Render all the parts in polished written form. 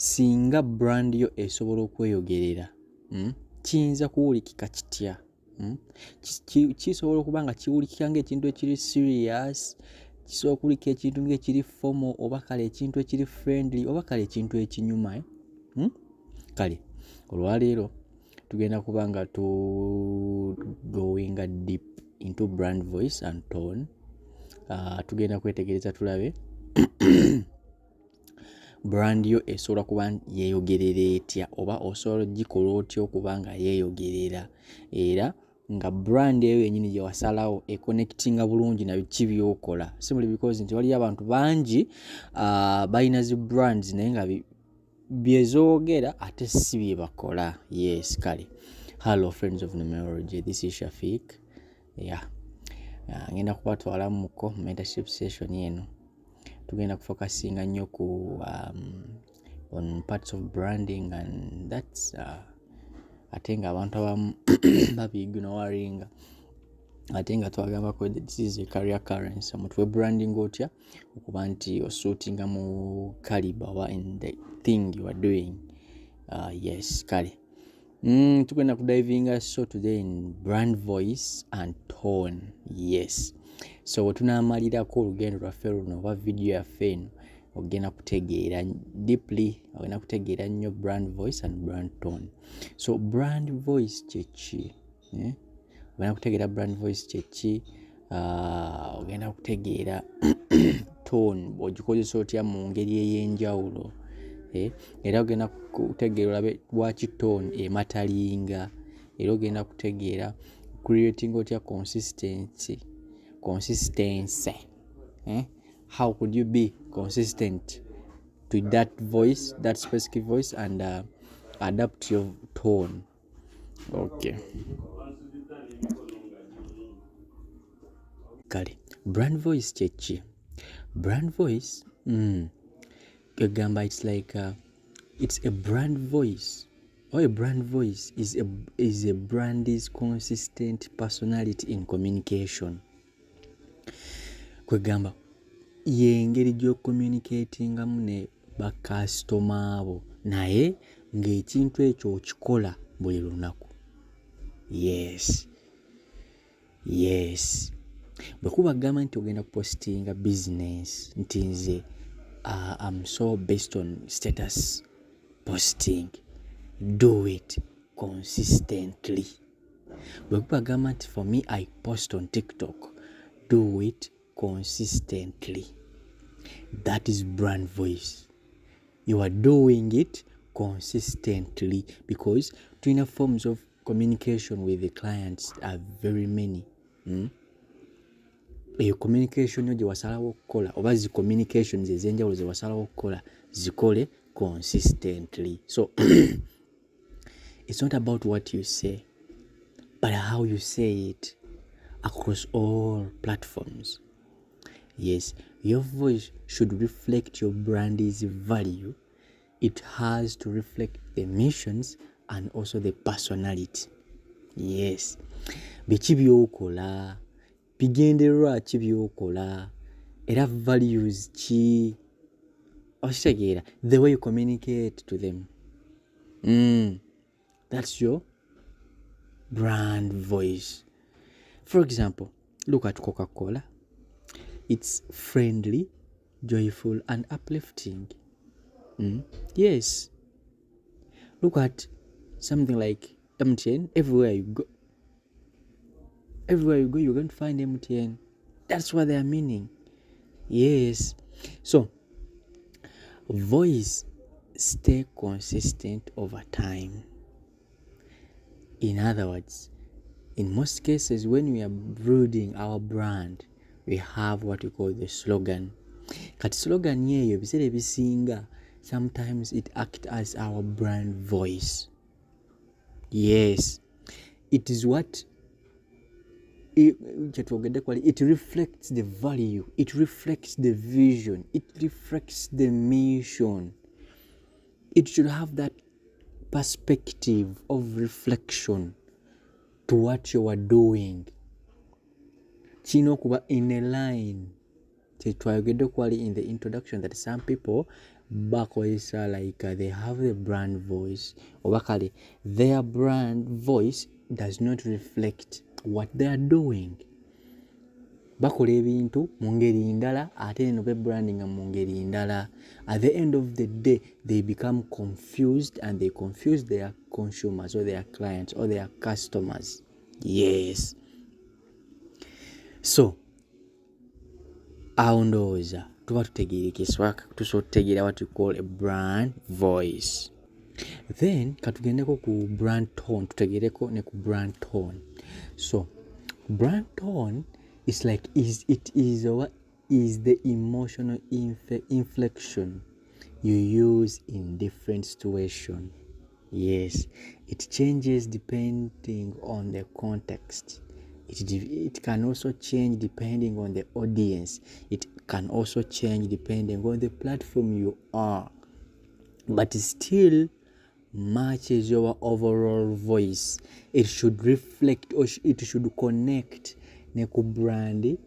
singa brand yo esobola okweyogerera kiyinza kuwulikika kitya? Kisobola okuba nga kiwulikika ng'ekintu ekiri serious, kisobola okuwulika ekintu ng'ekiri formal, oba kale ekintu ekiri friendly, oba kale ekintu ekinyuma. Kale olwaleero tugenda kuba nga going deep into brand voice and tone. Tugenda kwetegereza tulabe brand yo esobola kuba yeeyogerera etya, oba osobola gikola otya okuba nga yeeyogerera, era nga brand eyo yennyini gye wasalawo econnectinga bulungi na biki by'okola. Simply because nti waliyo abantu bangi balina zi brands naye nga byezoogera ate si bye bakola. Yes, kale. Hello friends of numerology, this is Shafiq. Ngenda kubatwala muko mentorship session eno. Tugenda kufocusinga nnyo ku on parts of branding, and that's ate nga abantu abamu babignoringa, ate nga twagambako this is a career currency. Mutwe branding otya okuba nti osuitinga mu caliber oba in the thing you are doing. Yes, kale. Tugenda kudivinga so today in brand voice and tone. Yes. So tunaamalirako olugendo lwaffe luno oba video yaffe eno ogenda kutegeera deeply, ogenda kutegeera nnyo brand voice and brand tone. So brand voice kyeki? Ogenda kutegeera brand voice kyeki, ogenda kutegeera tone ogikozesa otya mu ngeri ey'enjawulo. Era ogenda kutegeera olabe lwaki tone ematalinga, era ogenda kutegeera creating otya consistency. How could you be consistent to that voice, that specific voice, and adapt your tone? Okay. Kale, brand voice kyeki? Brand voice, it's like it's a brand voice, or a brand voice is a brand's consistent personality in communication. Kwegamba yengeri gy'ocommunicatingamu ne bakasitoma abo, naye ng'ekintu ekyo okikola buli lunaku. Yes. Bwe kuba gamba nti ogenda kupostinga business nti nze I'm so based on status posting, do it consistently. Bwe kuba gamba nti for me I post on TikTok, do it consistently. That is brand voice. You are doing it consistently, because twina forms of communication with the clients are very many. Eyo communication yo gye wasalawo okukola, oba zi communications ez'enjawulo ze wasalawo okukola, zikole consistently. So it's not about what you say, but how you say it across all platforms. Yes, your voice should reflect your brand's value. It has to reflect the missions and also the personality. Yes. Biki by'okola, bigendererwa ki by'okola, era values ki, okitegeera, the way you communicate to them. That's your brand voice. For example, look at Coca-Cola. It's friendly, joyful, and uplifting. Yes. Look at something like MTN. Everywhere you go, you're going to find MTN. That's what they are meaning. Yes. So, voice stay consistent over time. In other words, in most cases, when we are building our brand, we have what we call the slogan. Kati slogan yeyo ebiseera ebisinga, sometimes it acts as our brand voice. Yes. It is what it reflects the value, it reflects the vision, it reflects the mission. It should have that perspective of reflection to what you are doing. Kino kuba in a line. Twayogedde kwali in the introduction that some people bakozesa like they have the brand voice oba kale their brand voice does not reflect what they are doing. Bakola ebintu mu ngeri ndala ate eno bebrandinga mu ngeri ndala. At the end of the day they become confused and they confuse their consumers or their clients or their customers. Yes. So awo ndowooza tuba tutegeerekeswa tusobola tutegeera what we call a brand voice. Then katugendeko ku brand tone, tutegeereko ne ku brand tone. So brand tone is like is the emotional inflection you use in different situation. Yes, it changes depending on the context. It can also change depending on the audience. It can also change depending on the platform you are. But still matches your overall voice. It should reflect or it should connect ne ku brand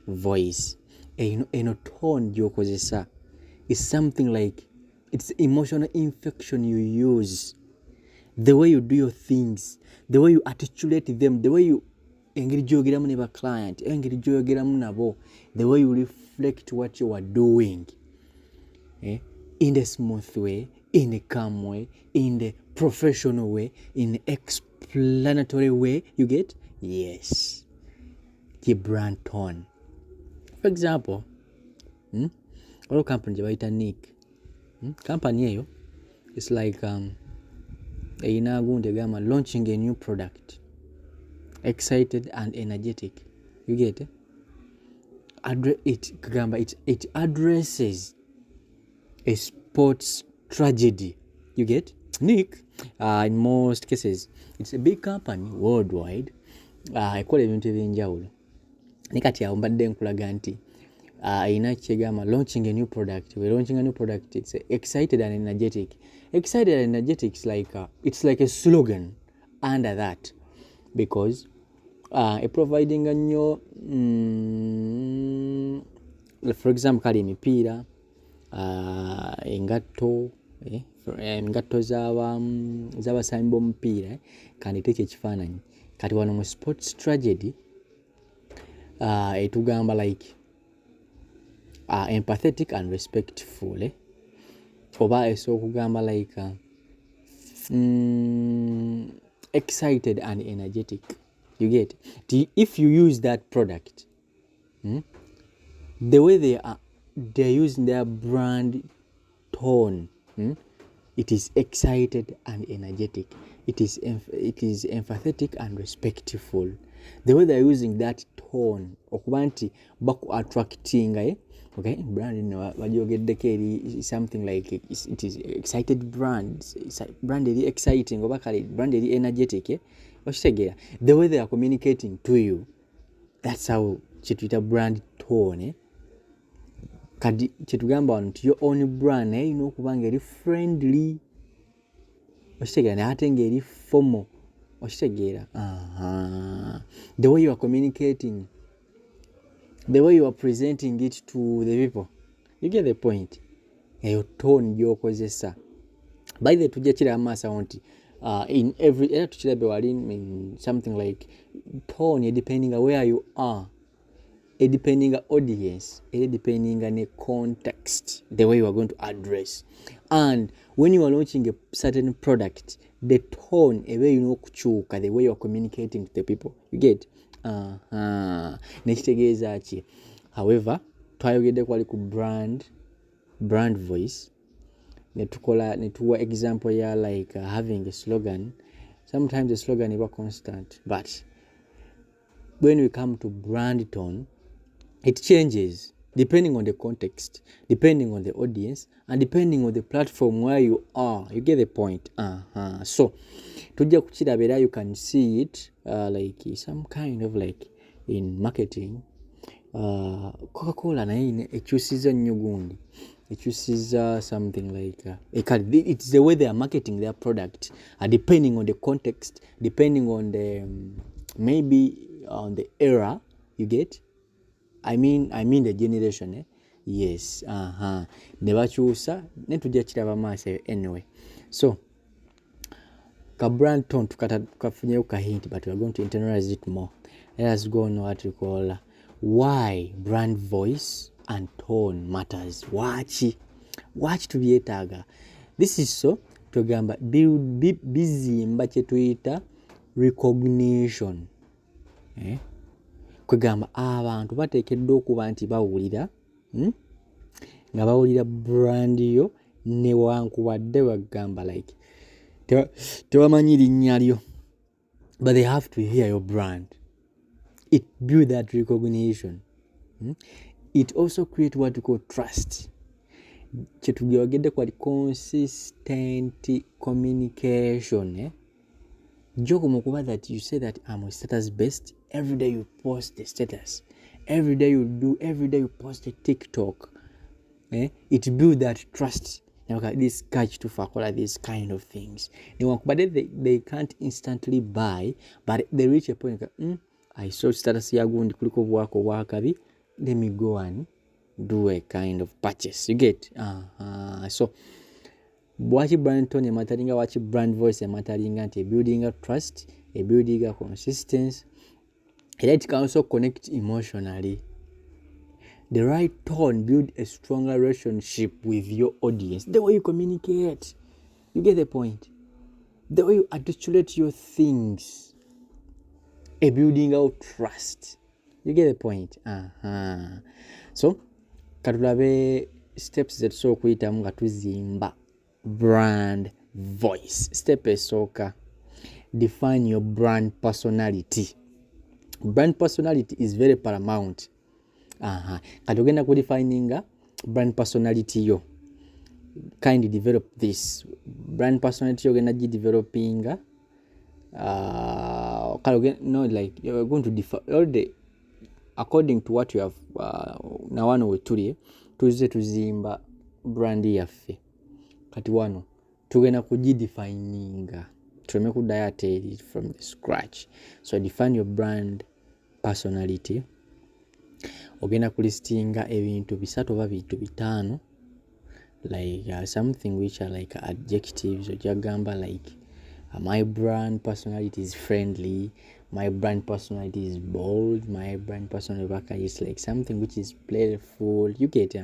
voice. Eno tone gyokozesa is something like it's emotional inflection you use. The way you do your things, the way you articulate them, the way you engeri gyogeramu ne ba client, engeri gyogeramu nabo, the way you reflect what you are doing. In the smooth way, in the calm way, in the professional way, in the explanatory way, you get? Yes. The brand tone. For example, all company jabaita Nick. Company eyo, it's like eyina gundi egamba launching a new product. Excited and energetic. You get it? It addresses a sports tragedy. You get? Nick, in most cases, it's a big company worldwide. Ekola ebintu ebyenjawulo. Nikati awo mbadde nkulaga nti ina kyegamba launching a new product. We're launching a new product. It's excited and energetic. Excited and energetic is like it's like a slogan under that, because providing a new for example kali emipiira, engatto z'abasambi b'omupiira kandi teke ekifaananyi kati wano mu sports tragedy etugamba like empathetic and respectful, oba esobola okugamba like excited and energetic. You get? If you use that product, the way they're using their brand tone, it is excited and energetic. It is empathetic and respectful. The way they're using that tone, okuba nti baku attracting, okay, brand bajogeddeko eri something like it is excited brand eri exciting oba kale brand eri energetic, okitegeera. The way they are communicating to you, that's how kyetuyita brand tone. Kadi kyetugamba wano nti your own brand erina okuba nga eri friendly, okitegeera, naye ate nga eri formal, okitegeera. The way you are communicating, the way you are presenting it to the people, you get the point. Eyo tone gyokozesa. By the tujja kiraba maaso nti in every era tukirabe wali in something like tone depending on where you are, depending on audience, depending on the context, the way you are going to address. And when you are launching a certain product, the tone, the way you know kuchuka, the way you are communicating to the people, you get? Nekitegeeza ki? However, twayogedde kwali ku brand voice. Netuwa example ya like having a slogan. Sometimes the slogan is constant, but when we come to brand tone, it changes depending on the context, depending on the audience, and depending on the platform where you are. You get the point. So tujja kukirabira, you can see it like some kind of like in marketing. Coca-Cola naye ekyusiza nnyo gundi. Ekyusiza something like it's the way they are marketing their product, depending on the context, depending on the maybe on the era. You get? I mean the generation. yes ne bakyusa ne tujja kiraba maaso anyway. So ka brand tone tukafunyeyo ka hint, but we are going to internalize it more. Let us go on what we call why brand voice and tone matters. Waki tubyetaaga. This is so tugamba bizimba kye tuyita recognition. Kwegamba abantu bateekeddwa okuba nti bawulira nga bawulira brand yo newankubadde bagamba like tebamanyi linnya lyo, but they have to hear your brand. It build that recognition. It also create what we call trust. Kyetugewagedde kwa consistent communication. Joko mukuba that you say that I'm a status based. Every day you post the status. Every day you post a TikTok. It build that trust. Now this catch to fakola these kind of things. But they can't instantly buy, but they reach a point I saw status yagundi kuliko bwako bwakabi, let me go and do a kind of purchase. You get so wachi brand tone mataringa, wachi brand voice mataringa nti building a trust, a building a consistency. It can also connect emotionally. The right tone build a stronger relationship with your audience. The way you communicate, you get the point. The way you articulate your things, a building out trust. You get the point. So katulabe steps that so kuyitamu nga tuzimba brand voice. Step esooka, define your brand personality. Brand personality is very paramount. Kati ogenda ku defininga brand personality yo, kindly develop this brand personality ogenda gi developinga like you're going to define already according to what you have na wano wetulie tuze tuzimba brand yaffe. Kati wano tugenda kugidefininga, tuleme kudayateri from the scratch. So define your brand personality. Ogenda kulistinga ebintu bisatu oba bintu bitaano, like something which are like adjectives. Ojagamba like my brand personality is friendly, my brand personality is bold, my brand personality is like something which is playful. You get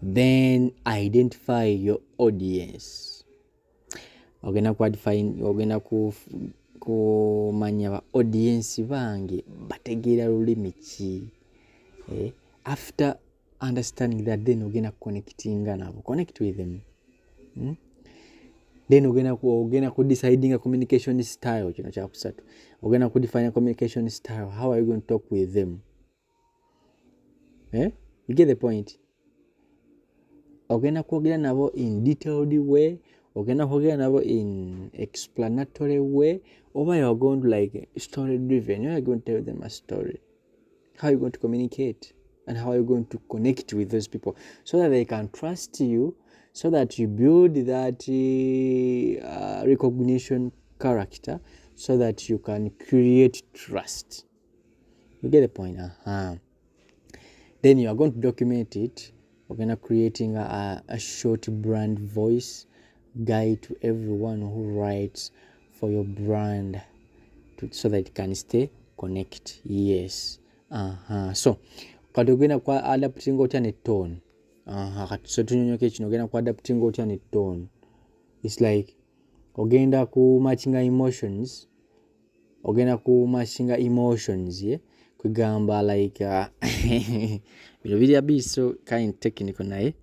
Then identify your audience. Ogenda kumanya ba audience bange bategeera lulimi ki. After understanding that, then ogenda connectinga nabo, connect with them. Then ogenda ku deciding a communication style. Kino kya kusatu, ogenda ku define a communication style. How are you going to talk with them? You get the point. Ogenda kwogera nabo in detailed way, ogenda kwogera nabo in explanatory way, or you are going to like story driven. You are going to tell them a story. How are you going to communicate, and how are you going to connect with those people so that they can trust you, so that you build that recognition character, so that you can create trust. You get the point. Then you are going to document it. We're going to creating a short brand voice guide to everyone who writes for your brand so that it can stay connect. Yes. So kati ogenda kwa adapting otya ne tone. Kati so tunyonyoke kino ogenda kwa adapting otya ne tone. It's like ogenda ku matchinga emotions. Ogenda ku matchinga emotions, yeah. Kugamba like bino biri bit so kind technical naye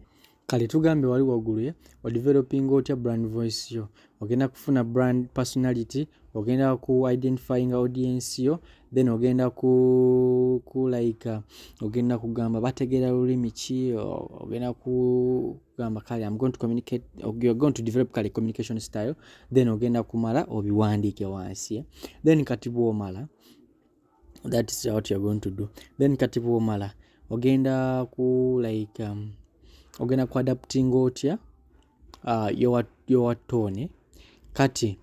kale tugambe wali waggulu o developing otya brand voice yo, ogenda kufuna brand personality, ogenda ku identifying audience yo, then ogenda ku like ogenda kugamba bategeera lulimi ki, ogenda kugamba kale I'm going to communicate, you're going to develop kale communication style, then ogenda kumala obiwandiike wansi, then kati bwomala, that is what you're going to do. Then kati bwomala ogenda ku like ogenda ku adapting otya your tone. Kati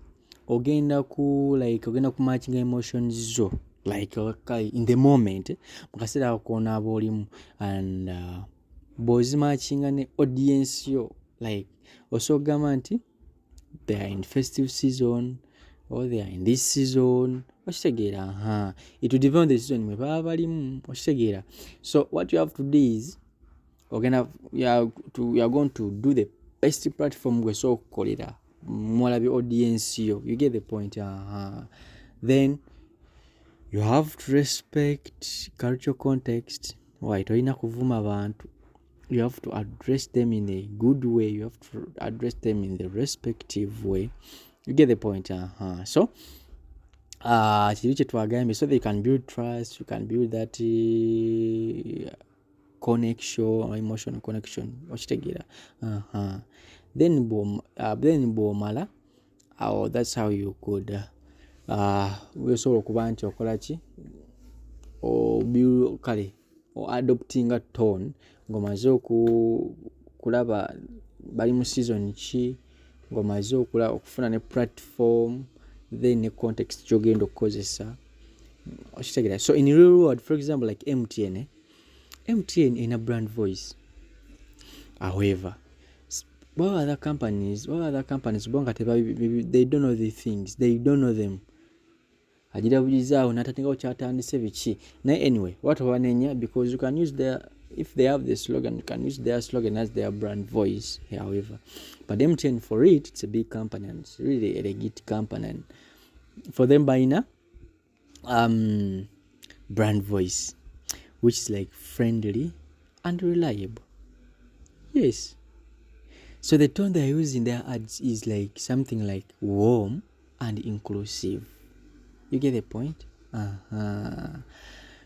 ogenda ku like ogenda ku matching emotions zo like in the moment mu kaseera ako koonaaba olimu and bw'ozimatchinga ne audience yo like osobola okugamba nti they are in festive season or they are in this season okitegeera it will depend on the season mwe baba balimu okitegeera. So what you have to do is you are going to do the best platform gwe so okukolera mwalabi audience yo, you get the point. Then you have to respect cultural context. Why tolina kuvuma abantu, you have to address them in a good way, you have to address them in the respective way, you get the point. So kiri kye twagambye, so they can build trust, you can build that connection or emotional connection okitegeera. Then bw'omala that's how you could wesobola okuba nti okola ki kale o adopting a tone ng'omaze okulaba bali mu season ki, ng'omaze okufuna ne platform, then ne context ky'ogenda okukozesa okitegeera. So in real world, for example like MTN in a brand voice. However, what other companies they don't know the things, they don't know them. Ajirabulizaawo n'atatengawo kyatandise biki naye anyway what wanenya, because you can use if they have the slogan, you can use their slogan as their brand voice. However, but MTN, for it's a big company and it's really a legit company, and for them buying a brand voice which is like friendly and reliable. Yes. So the tone they're using in their ads is like something like warm and inclusive. You get the point?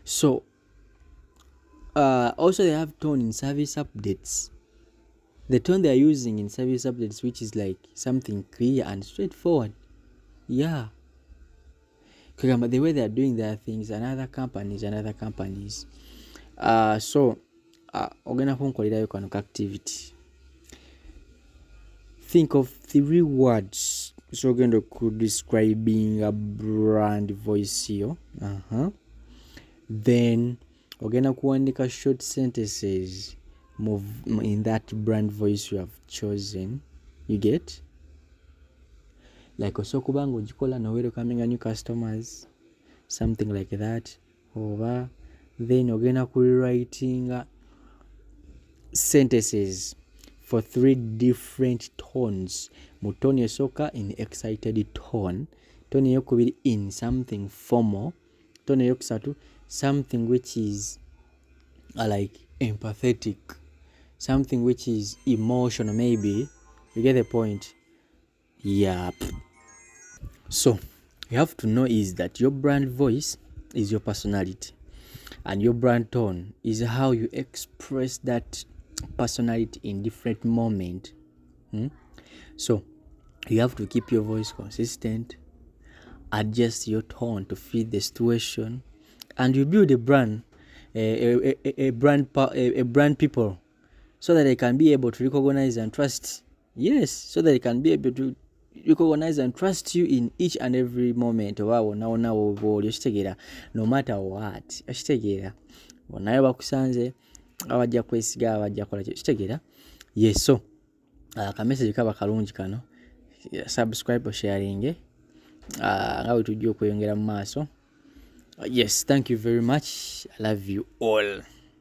So also they have tone in service updates. The tone they're using in service updates, which is like something clear and straightforward. Yeah. The way they're doing their things and other companies. So ogenda kunkolerayo kano activity. Think of 3 words so ogenda describing a brand voice here. Then ogenda kuwandika short sentences in that brand voice you have chosen. You get? Like osobola kubanga ogikola no welcoming new customers, something like that. Over then ogenda writing sentences for 3 different tones. Mu tone esooka in excited tone, tone eyokubiri in something formal, tone eyokusatu something which is like empathetic, something which is emotional maybe. You get the point? Yeah. So you have to know is that your brand voice is your personality and your brand tone is how you express that personality in different moments. So you have to keep your voice consistent, adjust your tone to fit the situation, and you build a brand, a brand people, so that they can be able to recognize and trust. Yes, so that they can be able to recognize and trust you in each and every moment. Wow, now no matter what. Naye bakusanze abajja kwesiga abajja kola kitegeera. Yes, so ka message kaba kalungi kano, subscribe, sharing nga bwe tujja okweyongera mu maaso. Yes, thank you very much. I love you all.